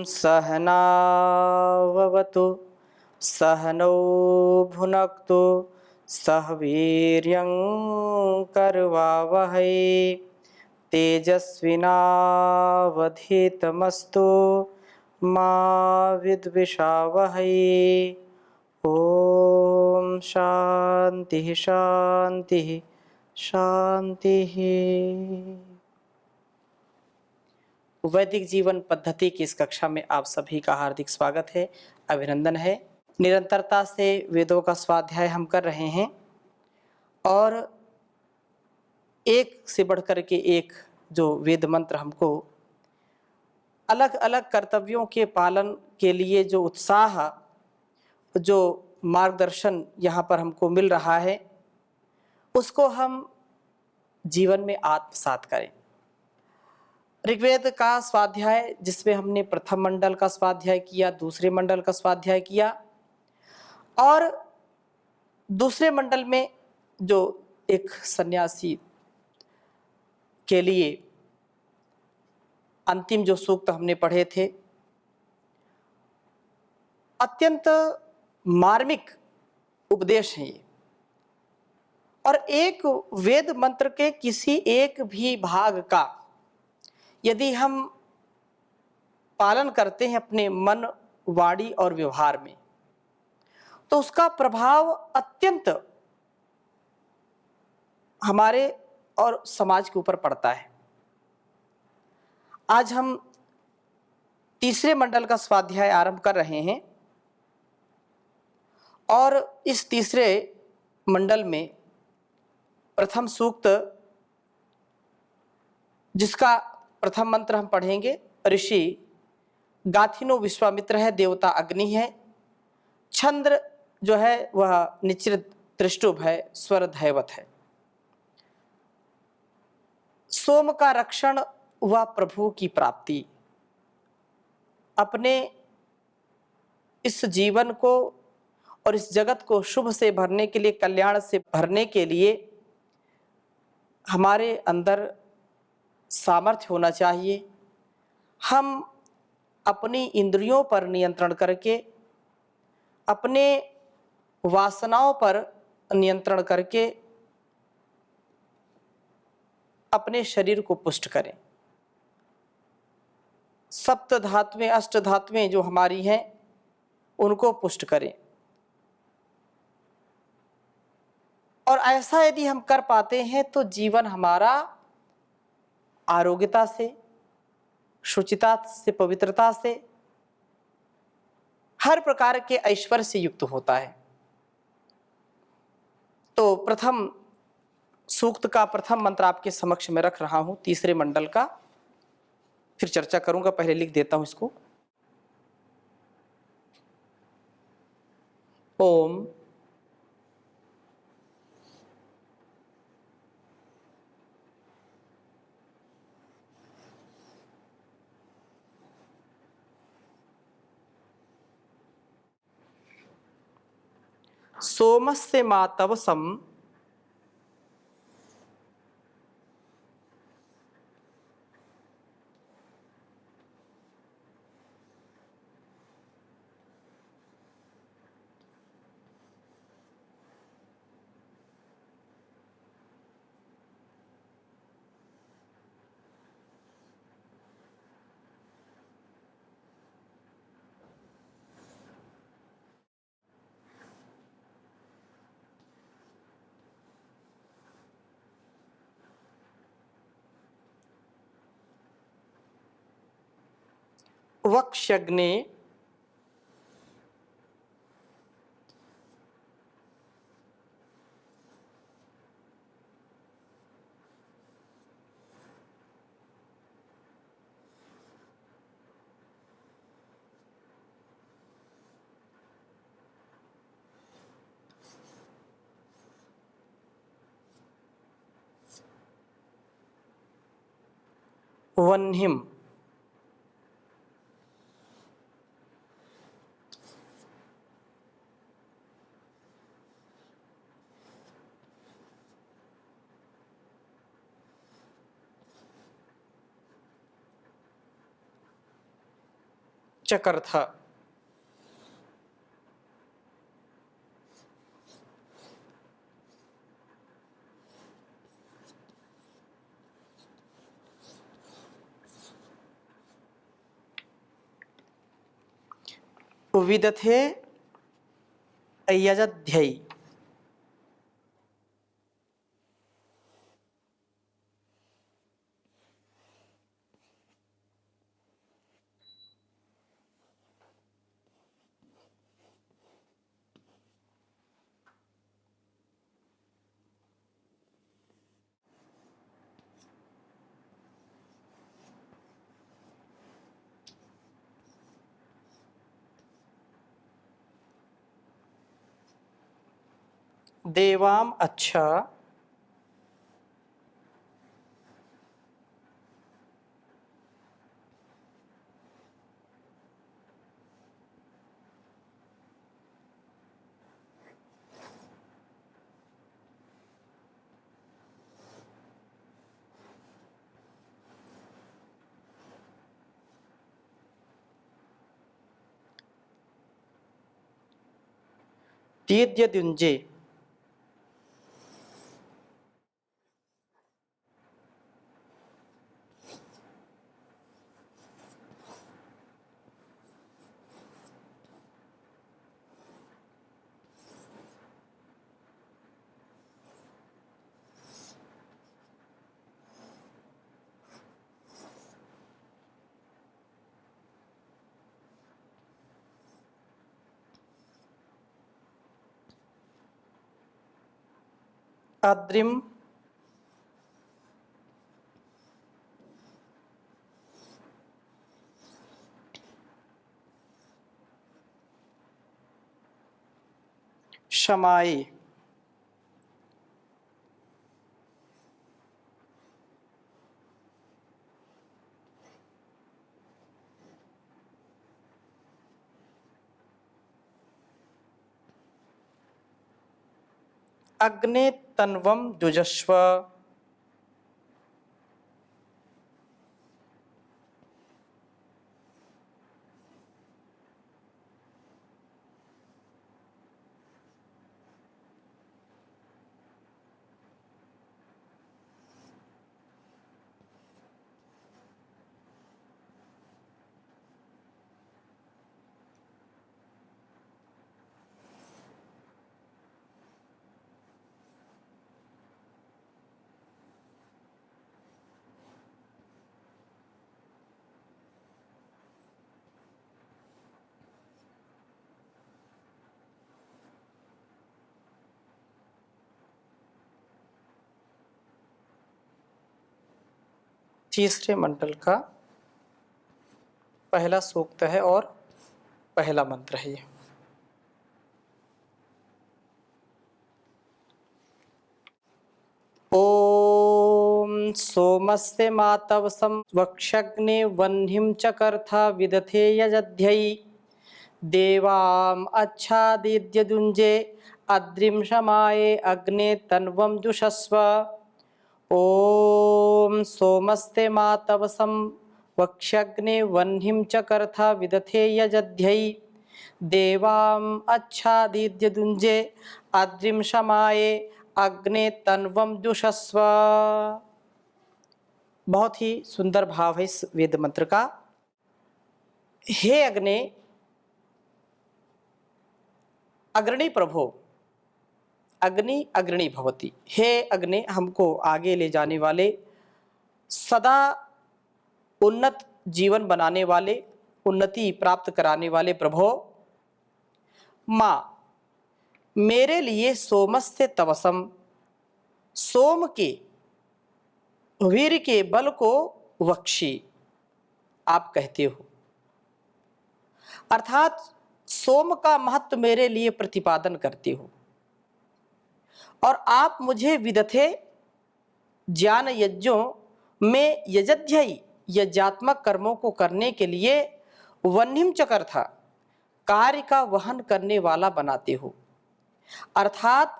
सहनाववतु सहनौ भुनक्तु सह वीर्यं करवावहै तेजस्विनावधीतमस्तु मा विद्विषावहै। ओम शांति शांति शांति। वैदिक जीवन पद्धति की इस कक्षा में आप सभी का हार्दिक स्वागत है, अभिनंदन है। निरंतरता से वेदों का स्वाध्याय हम कर रहे हैं और एक से बढ़कर के एक जो वेद मंत्र हमको अलग अलग कर्तव्यों के पालन के लिए जो उत्साह, जो मार्गदर्शन यहाँ पर हमको मिल रहा है, उसको हम जीवन में आत्मसात करें। ऋग्वेद का स्वाध्याय जिसमें हमने प्रथम मंडल का स्वाध्याय किया, दूसरे मंडल का स्वाध्याय किया और दूसरे मंडल में जो एक सन्यासी के लिए अंतिम जो सूक्त हमने पढ़े थे, अत्यंत मार्मिक उपदेश है ये। और एक वेद मंत्र के किसी एक भी भाग का यदि हम पालन करते हैं अपने मन, वाणी और व्यवहार में, तो उसका प्रभाव अत्यंत हमारे और समाज के ऊपर पड़ता है। आज हम तीसरे मंडल का स्वाध्याय आरंभ कर रहे हैं और इस तीसरे मंडल में प्रथम सूक्त जिसका प्रथम मंत्र हम पढ़ेंगे, ऋषि गाथिनो विश्वामित्र है, देवता अग्नि है, छंद्र जो है वह निचृत त्रिष्टुभ है, स्वर धैवत है। सोम का रक्षण व प्रभु की प्राप्ति। अपने इस जीवन को और इस जगत को शुभ से भरने के लिए, कल्याण से भरने के लिए हमारे अंदर सामर्थ्य होना चाहिए। हम अपनी इंद्रियों पर नियंत्रण करके, अपने वासनाओं पर नियंत्रण करके अपने शरीर को पुष्ट करें। सप्त धातुएं, अष्ट धातुएं जो हमारी हैं उनको पुष्ट करें। और ऐसा यदि हम कर पाते हैं तो जीवन हमारा आरोग्यता से, शुचिता से, पवित्रता से, हर प्रकार के ऐश्वर्य से युक्त होता है। तो प्रथम सूक्त का प्रथम मंत्र आपके समक्ष में रख रहा हूं, तीसरे मंडल का, फिर चर्चा करूंगा। पहले लिख देता हूं इसको। ओम सोमस्य मातवसम वक्षग्ने वह्निम चकर्थ। विदथे यजध्यै। देवाम अच्छा तीद्यदुंजे। अद्रिम शमाए। अग्ने तन्वम जुजस्व। तीसरे मंडल का पहला सूक्त है और पहला मंत्र है ये। ओम सोमस्य मातवसं वक्षग्ने वह्निं चकर्थ विदथे यजध्यै। देवाम अच्छादिद्यदुंजे अद्रिम शमाये अग्ने तन्वं जुषस्व। ओम सोमस्ते मातवसं वक्ष्यग्ने वह्निं चकर्थ विदथे यजध्यै। देवाम अच्छादिद्यदुंजे अद्रिम शमाये अग्ने तन्वं जुषस्व। बहुत ही सुंदर भाव है इस वेद मंत्र का। हे अग्ने, अग्रणी प्रभो, अग्नि अग्रणी भवति। हे अग्नि, हमको आगे ले जाने वाले, सदा उन्नत जीवन बनाने वाले, उन्नति प्राप्त कराने वाले प्रभो, माँ मेरे लिए सोमस्य तवसम, सोम के वीर के बल को वक्षी आप कहते हो। अर्थात सोम का महत्व मेरे लिए प्रतिपादन करते हो और आप मुझे विदथे ज्ञान यज्ञों में यजध्यायी यज्ञात्मक कर्मों को करने के लिए वह्निम चकर्थ कार्य का वहन करने वाला बनाते हो। अर्थात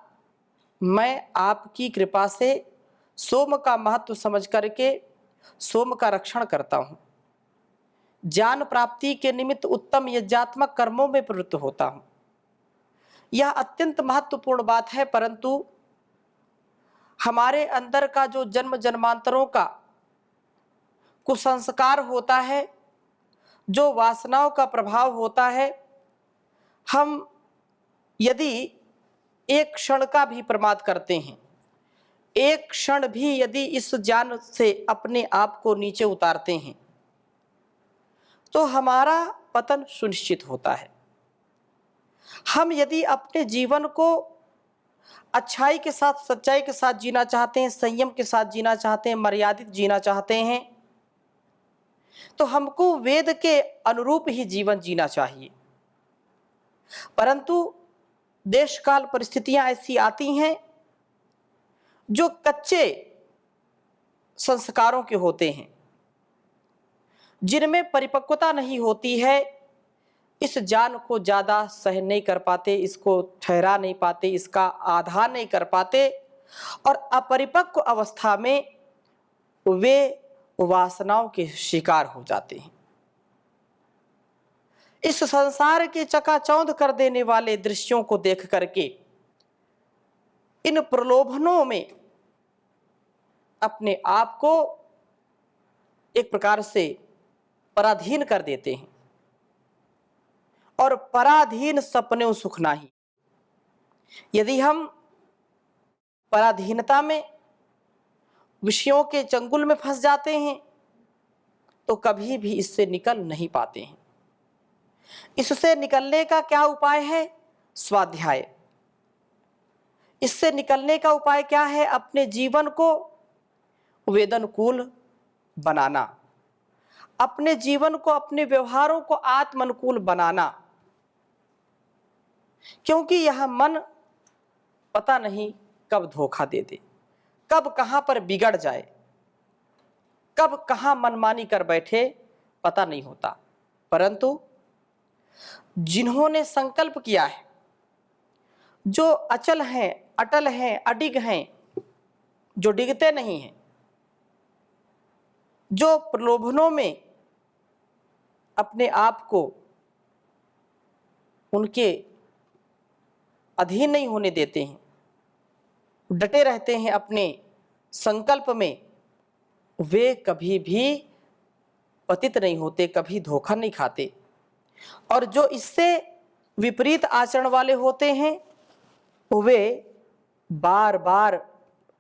मैं आपकी कृपा से सोम का महत्व समझ करके सोम का रक्षण करता हूँ। ज्ञान प्राप्ति के निमित्त उत्तम यज्ञात्मक कर्मों में प्रवृत्त होता हूँ। यह अत्यंत महत्वपूर्ण बात है, परंतु हमारे अंदर का जो जन्म जन्मांतरों का कुसंस्कार होता है, जो वासनाओं का प्रभाव होता है, हम यदि एक क्षण का भी प्रमाद करते हैं, एक क्षण भी यदि इस ज्ञान से अपने आप को नीचे उतारते हैं, तो हमारा पतन सुनिश्चित होता है। हम यदि अपने जीवन को अच्छाई के साथ, सच्चाई के साथ जीना चाहते हैं, संयम के साथ जीना चाहते हैं, मर्यादित जीना चाहते हैं, तो हमको वेद के अनुरूप ही जीवन जीना चाहिए। परंतु देश काल परिस्थितियां ऐसी आती हैं जो कच्चे संस्कारों के होते हैं, जिनमें परिपक्वता नहीं होती है, इस ज्ञान को ज़्यादा सहन नहीं कर पाते, इसको ठहरा नहीं पाते, इसका आधार नहीं कर पाते, और अपरिपक्व अवस्था में वे वासनाओं के शिकार हो जाते हैं। इस संसार के चकाचौंध कर देने वाले दृश्यों को देख करके इन प्रलोभनों में अपने आप को एक प्रकार से पराधीन कर देते हैं, और पराधीन सपने सुख नाही। यदि हम पराधीनता में, विषयों के चंगुल में फंस जाते हैं, तो कभी भी इससे निकल नहीं पाते हैं। इससे निकलने का क्या उपाय है? स्वाध्याय। इससे निकलने का उपाय क्या है? अपने जीवन को वेदानुकूल बनाना, अपने जीवन को, अपने व्यवहारों को आत्मानुकूल बनाना, क्योंकि यह मन पता नहीं कब धोखा दे दे, कब कहां पर बिगड़ जाए, कब कहां मनमानी कर बैठे, पता नहीं होता। परंतु जिन्होंने संकल्प किया है, जो अचल हैं, अटल हैं, अडिग हैं, जो डिगते नहीं हैं, जो प्रलोभनों में अपने आप को उनके अधीन नहीं होने देते हैं, डटे रहते हैं अपने संकल्प में, वे कभी भी पतित नहीं होते, कभी धोखा नहीं खाते। और जो इससे विपरीत आचरण वाले होते हैं, वे बार बार,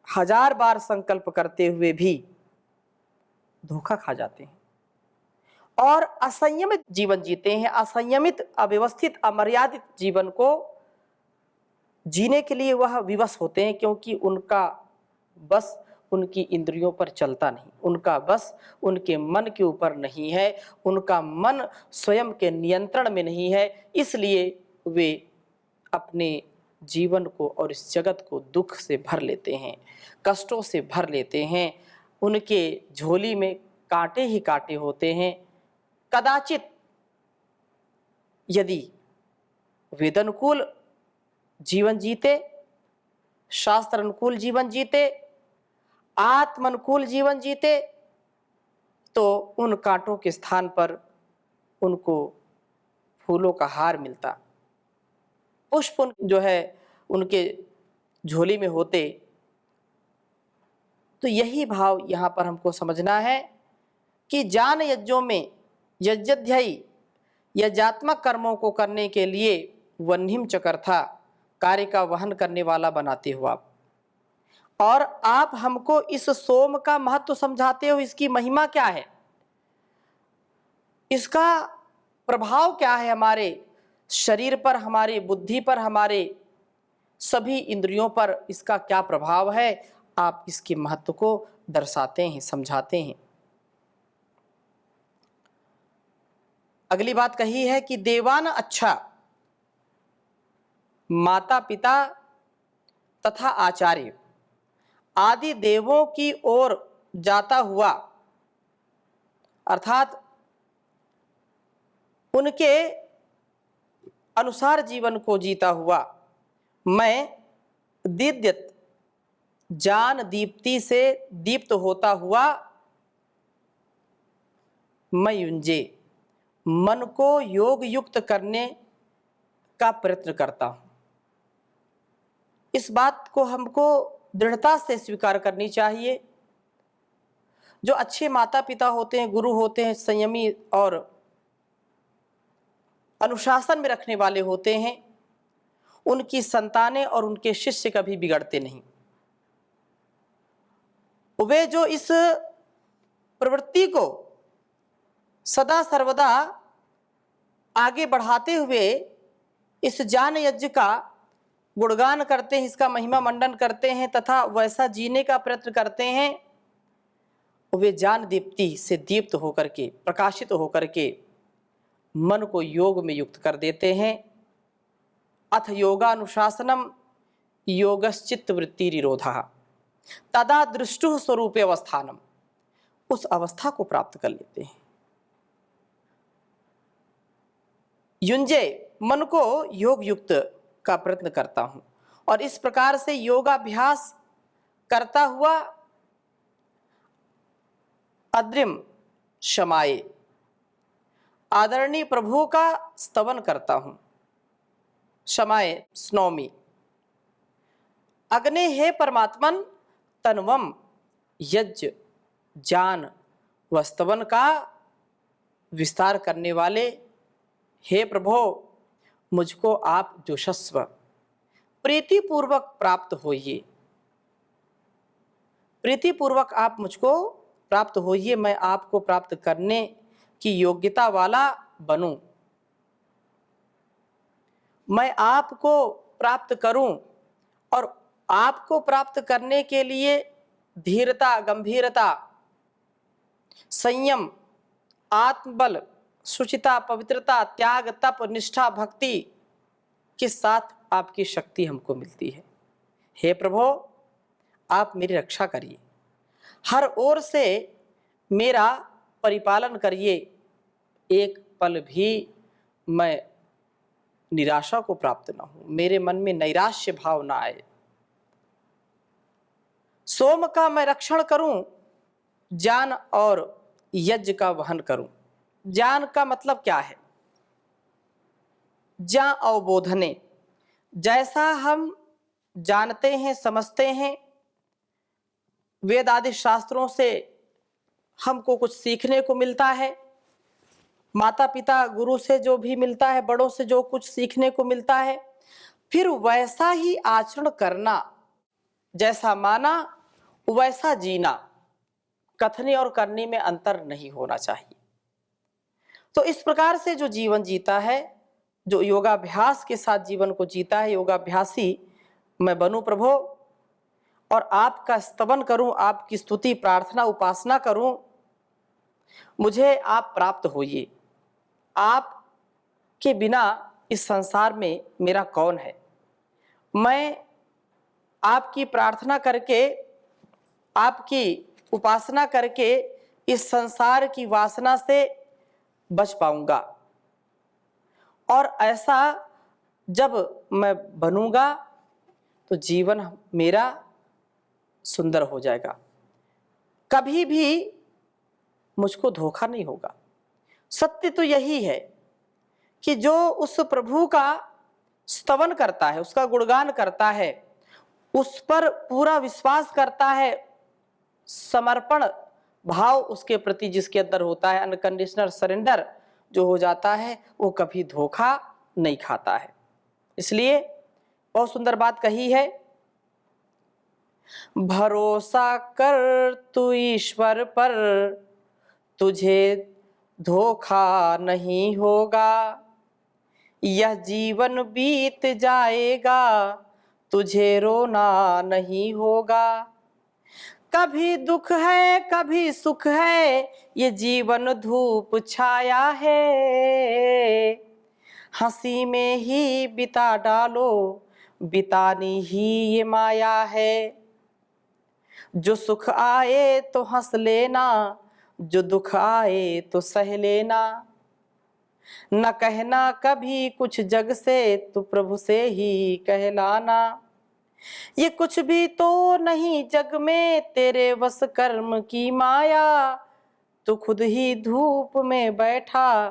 हजार बार संकल्प करते हुए भी धोखा खा जाते हैं और असंयमित जीवन जीते हैं। असंयमित, अव्यवस्थित, अमर्यादित जीवन को जीने के लिए वह विवश होते हैं, क्योंकि उनका बस उनकी इंद्रियों पर चलता नहीं, उनका बस उनके मन के ऊपर नहीं है, उनका मन स्वयं के नियंत्रण में नहीं है। इसलिए वे अपने जीवन को और इस जगत को दुख से भर लेते हैं, कष्टों से भर लेते हैं। उनके झोली में कांटे ही कांटे होते हैं। कदाचित यदि वेदानुकूल जीवन जीते, शास्त्र अनुकूल जीवन जीते, आत्मानुकूल जीवन जीते, तो उन कांटों के स्थान पर उनको फूलों का हार मिलता, पुष्प जो है उनके झोली में होते। तो यही भाव यहाँ पर हमको समझना है कि ज्ञान यज्ञों में यज्ञाध्यायी यज्ञात्मक कर्मों को करने के लिए वह्निम चकर्था कार्य का वहन करने वाला बनाते हो आप, और आप हमको इस सोम का महत्व समझाते हो। इसकी महिमा क्या है, इसका प्रभाव क्या है हमारे शरीर पर, हमारी बुद्धि पर, हमारे सभी इंद्रियों पर इसका क्या प्रभाव है, आप इसके महत्व को दर्शाते हैं, समझाते हैं। अगली बात कही है कि देवान अच्छा, माता पिता तथा आचार्य आदि देवों की ओर जाता हुआ, अर्थात उनके अनुसार जीवन को जीता हुआ, मैं दिद्यत ज्ञान दीप्ति से दीप्त होता हुआ मैं युंजे, मन को योग युक्त करने का प्रयत्न करता हूँ। इस बात को हमको दृढ़ता से स्वीकार करनी चाहिए। जो अच्छे माता पिता होते हैं, गुरु होते हैं, संयमी और अनुशासन में रखने वाले होते हैं, उनकी संतानें और उनके शिष्य कभी बिगड़ते नहीं। वे जो इस प्रवृत्ति को सदा सर्वदा आगे बढ़ाते हुए इस ज्ञान यज्ञ का गुणगान करते हैं, इसका महिमा मंडन करते हैं तथा वैसा जीने का प्रयत्न करते हैं, वे ज्ञान दीप्ति से दीप्त होकर के, प्रकाशित होकर के मन को योग में युक्त कर देते हैं। अथ योगानुशासनम योगश्चित्त वृत्ति निरोधः तदा दृष्टु स्वरूपे अवस्थानम, उस अवस्था को प्राप्त कर लेते हैं। युंजे, मन को योग युक्त का प्रयत्न करता हूं और इस प्रकार से योगाभ्यास करता हुआ अद्रिम शमाये, आदरणीय प्रभु का स्तवन करता हूं। शमाये स्नौमी, अग्ने हे परमात्मन तन्वम यज्ञ ज्ञान व स्तवन का विस्तार करने वाले, हे प्रभो मुझको आप जोशस्व प्रीतिपूर्वक प्राप्त होइए, प्रीतिपूर्वक आप मुझको प्राप्त होइए, मैं आपको प्राप्त करने की योग्यता वाला बनूं, मैं आपको प्राप्त करूं और आपको प्राप्त करने के लिए धीरता, गंभीरता, संयम, आत्मबल, शुचिता, पवित्रता, त्याग, तप, निष्ठा, भक्ति के साथ आपकी शक्ति हमको मिलती है। हे प्रभु आप मेरी रक्षा करिए, हर ओर से मेरा परिपालन करिए, एक पल भी मैं निराशा को प्राप्त न हूं, मेरे मन में नैराश्य भाव ना आए। सोम का मैं रक्षण करूं, ज्ञान और यज्ञ का वहन करूं। ज्ञान का मतलब क्या है? ज्ञान अवबोधने, जैसा हम जानते हैं, समझते हैं, वेद आदि शास्त्रों से हमको कुछ सीखने को मिलता है, माता पिता गुरु से जो भी मिलता है, बड़ों से जो कुछ सीखने को मिलता है, फिर वैसा ही आचरण करना, जैसा माना वैसा जीना, कथने और करने में अंतर नहीं होना चाहिए। तो इस प्रकार से जो जीवन जीता है, जो योगाभ्यास के साथ जीवन को जीता है, योगाभ्यासी मैं बनूं प्रभु और आपका स्तवन करूं, आपकी स्तुति, प्रार्थना, उपासना करूं, मुझे आप प्राप्त होइए। आप के बिना इस संसार में मेरा कौन है? मैं आपकी प्रार्थना करके, आपकी उपासना करके इस संसार की वासना से बच पाऊंगा और ऐसा जब मैं बनूंगा तो जीवन मेरा सुंदर हो जाएगा, कभी भी मुझको धोखा नहीं होगा। सत्य तो यही है कि जो उस प्रभु का स्तवन करता है, उसका गुणगान करता है, उस पर पूरा विश्वास करता है, समर्पण भाव उसके प्रति जिसके अंदर होता है, अनकंडीशनल सरेंडर जो हो जाता है, वो कभी धोखा नहीं खाता है। इसलिए बहुत सुंदर बात कही है, भरोसा कर तू ईश्वर पर, तुझे धोखा नहीं होगा, यह जीवन बीत जाएगा, तुझे रोना नहीं होगा। कभी दुख है कभी सुख है, ये जीवन धूप छाया है, हंसी में ही बिता डालो, बितानी ही ये माया है। जो सुख आए तो हंस लेना, जो दुख आए तो सह लेना, न कहना कभी कुछ जग से, तो प्रभु से ही कहलाना। ये कुछ भी तो नहीं जग में, तेरे वश कर्म की माया, तो खुद ही धूप में बैठा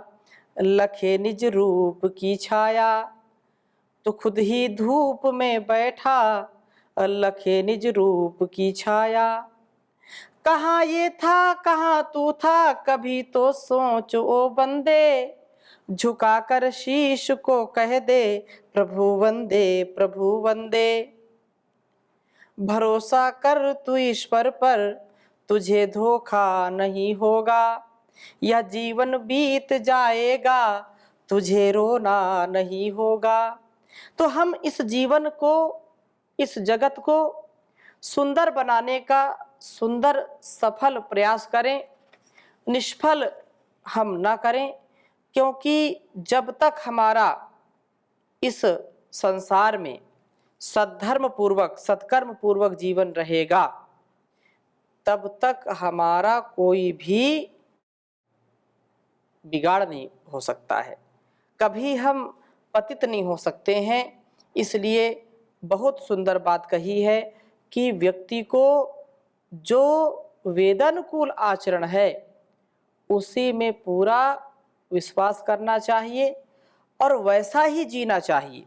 लखे निज रूप की छाया, तो खुद ही धूप में बैठा लखे निज रूप की छाया। कहाँ ये था कहाँ तू था, कभी तो सोच ओ बंदे, झुका कर शीश को कह दे प्रभु वंदे प्रभु वंदे। भरोसा कर तू ईश्वर पर, तुझे धोखा नहीं होगा, यह जीवन बीत जाएगा, तुझे रोना नहीं होगा। तो हम इस जीवन को, इस जगत को सुंदर बनाने का सुंदर सफल प्रयास करें, निष्फल हम ना करें, क्योंकि जब तक हमारा इस संसार में सद्धर्म पूर्वक सत्कर्म पूर्वक जीवन रहेगा, तब तक हमारा कोई भी बिगाड़ नहीं हो सकता है, कभी हम पतित नहीं हो सकते हैं। इसलिए बहुत सुंदर बात कही है कि व्यक्ति को जो वेदानुकूल आचरण है उसी में पूरा विश्वास करना चाहिए और वैसा ही जीना चाहिए।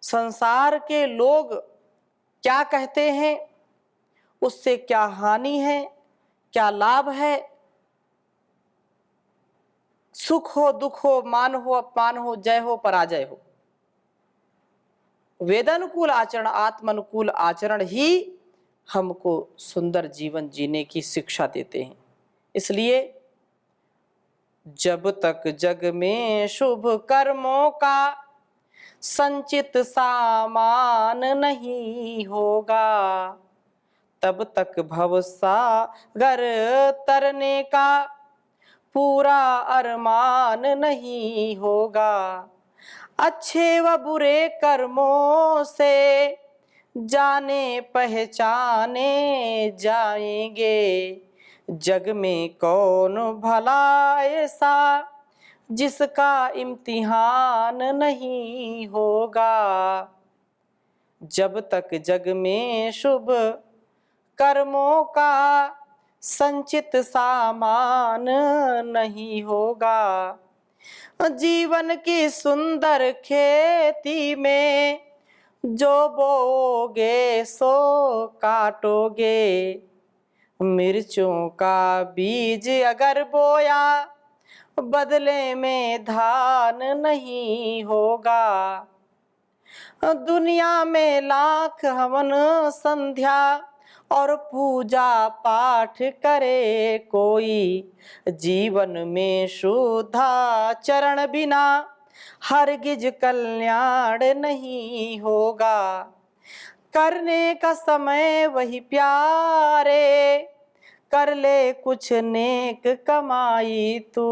संसार के लोग क्या कहते हैं, उससे क्या हानि है, क्या लाभ है, सुख हो दुख हो, मान हो अपमान हो, जय हो पराजय हो, वेदानुकूल आचरण आत्मानुकूल आचरण ही हमको सुंदर जीवन जीने की शिक्षा देते हैं। इसलिए जब तक जग में शुभ कर्मों का संचित सामान नहीं होगा, तब तक भवसागर तरने का पूरा अरमान नहीं होगा। अच्छे व बुरे कर्मों से जाने पहचाने जाएंगे, जग में कौन भला ऐसा जिसका इम्तिहान नहीं होगा। जब तक जग में शुभ कर्मों का संचित सामान नहीं होगा, जीवन की सुंदर खेती में जो बोगे सो काटोगे। मिर्चों का बीज अगर बोया, बदले में धान नहीं होगा। दुनिया में लाख हवन संध्या और पूजा पाठ करे कोई, जीवन में शुद्धाचरण बिना हरगिज कल्याण नहीं होगा। करने का समय वही प्यारे, कर ले कुछ नेक कमाई तू,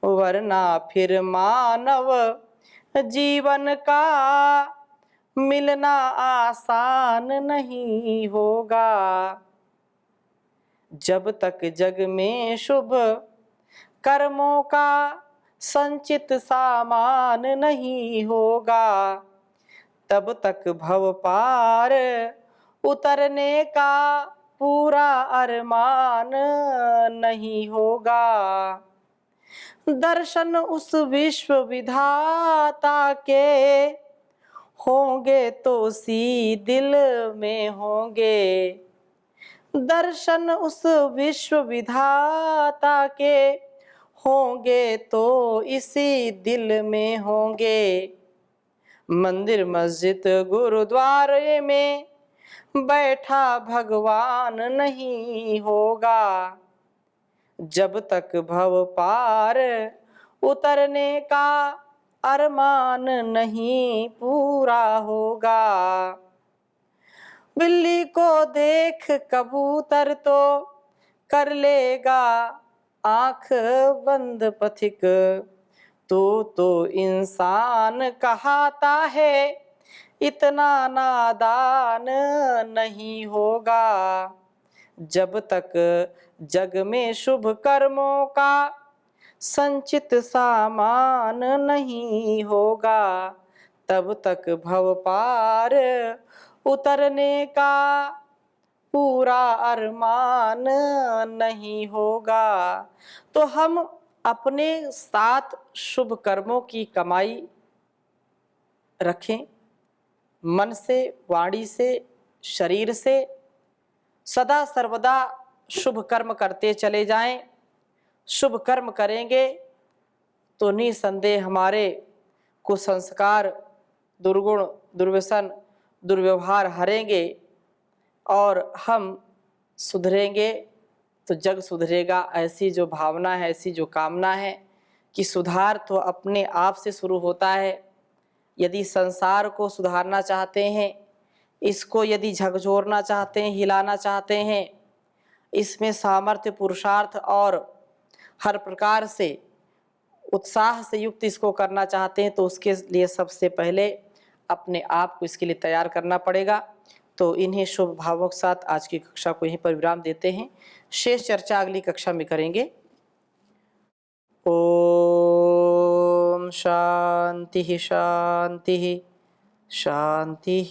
वरना फिर मानव जीवन का मिलना आसान नहीं होगा। जब तक जग में शुभ कर्मों का संचित सामान नहीं होगा, तब तक भव पार उतरने का पूरा अरमान नहीं होगा। दर्शन उस विश्व विधाता के होंगे तो उसी दिल में होंगे। दर्शन उस विश्व विधाता के होंगे तो इसी दिल में होंगे। मंदिर मस्जिद गुरुद्वारे में बैठा भगवान नहीं होगा, जब तक भव पार उतरने का अरमान नहीं पूरा होगा। बिल्ली को देख कबूतर तो कर लेगा आंख बंद पथिक, तो इंसान कहाता है इतना नादान नहीं होगा। जब तक जग में शुभ कर्मों का संचित सामान नहीं होगा, तब तक भव पार उतरने का पूरा अरमान नहीं होगा। तो हम अपने साथ शुभ कर्मों की कमाई रखें। मन से, वाणी से, शरीर से सदा सर्वदा शुभ कर्म करते चले जाएं। शुभ कर्म करेंगे तो निसंदेह हमारे कुसंस्कार, दुर्गुण, दुर्व्यसन, दुर्व्यवहार हरेंगे और हम सुधरेंगे तो जग सुधरेगा। ऐसी जो भावना है, ऐसी जो कामना है कि सुधार तो अपने आप से शुरू होता है। यदि संसार को सुधारना चाहते हैं, इसको यदि झकझोरना चाहते हैं, हिलाना चाहते हैं, इसमें सामर्थ्य, पुरुषार्थ और हर प्रकार से उत्साह से युक्त इसको करना चाहते हैं, तो उसके लिए सबसे पहले अपने आप को इसके लिए तैयार करना पड़ेगा। तो इन्हीं शुभ भावों के साथ आज की कक्षा को यहीं पर विराम देते हैं। शेष चर्चा अगली कक्षा में करेंगे। ओम शांति शांति शांति।